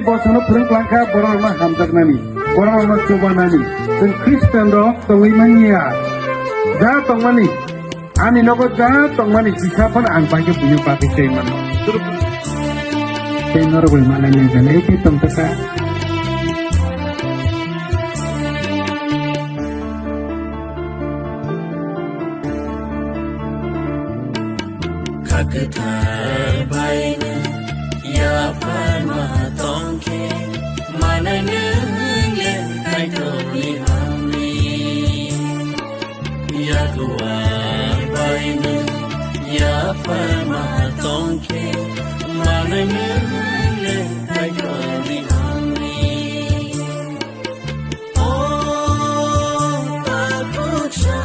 bosono purung langka borang na hamjak nani borang na coba nani dan Kristen rok tawai mania ja tongmani ani nogo ja tongmani sisapan ang pakai punya pakai teman tenor boleh mana nih dan itu tentaka Kaketar baina ya farma tongke mana nele kaitoni hamri ya dua baina ya farma tongke mana nele kaitoni hamri oh takusha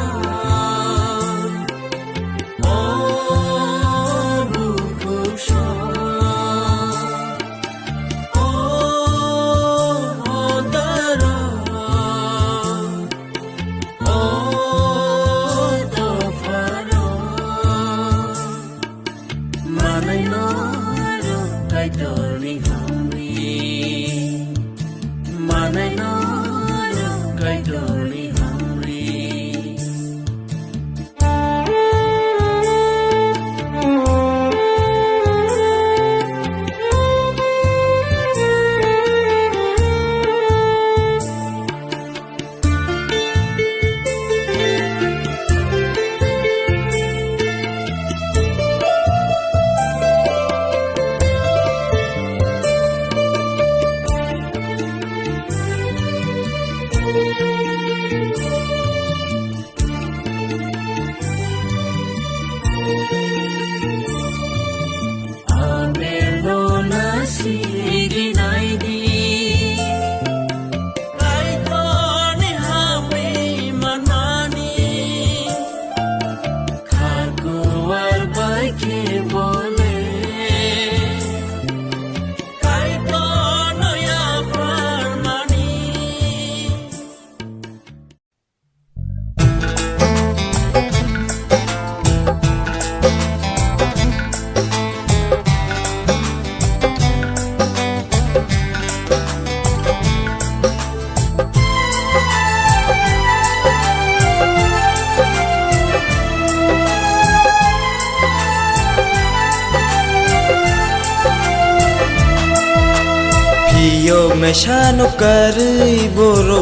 Yo me shano kari boro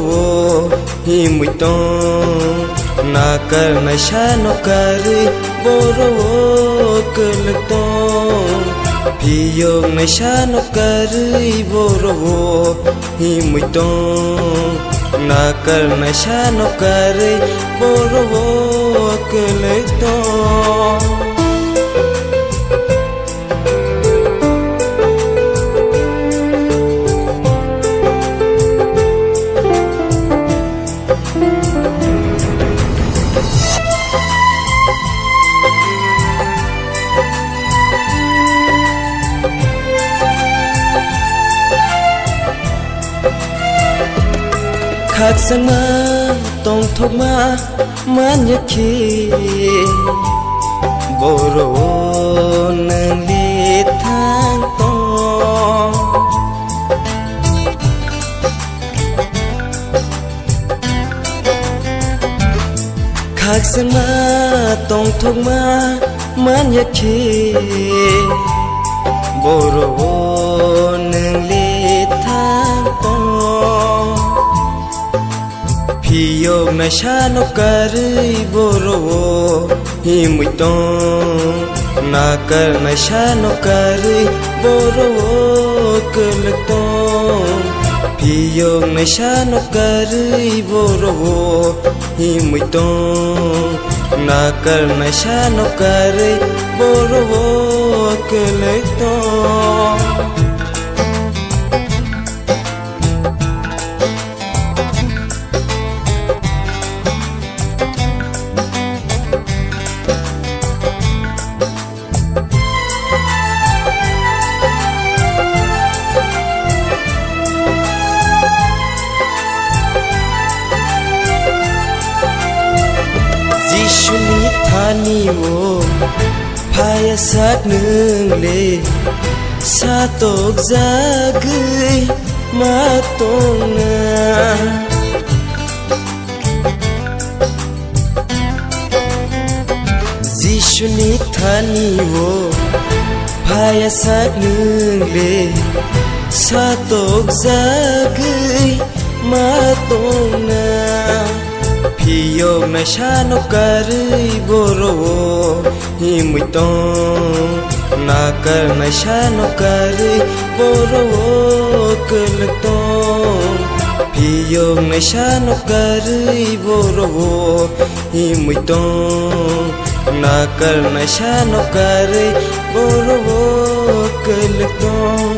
himuitong nakar me shano kari boro keltong Piyo me shano kari boro himuitong nakar me shano kari boro keltong Khát sang ma tông thốc ma man nhật khi bồ rô nâng lê thang tông Khát sang ma tông thốc ma man nhật khi bồ rô nâng lê thang tông Piyo me shano kari boro himuitong nakar me shano kari boro keltong Piyo me shano kari boro himuitong nakar me shano kari boro keltong Thani wo phaya sak nương le satok zagay matonga Jishuni thani wo phaya sak nung le satok zagay matonga Piyo na shano kari boro himuitong Nakar na shano kari boro kalagtong Piyo na shano kari boro himuitong Nakar na shano kari boro kalagtong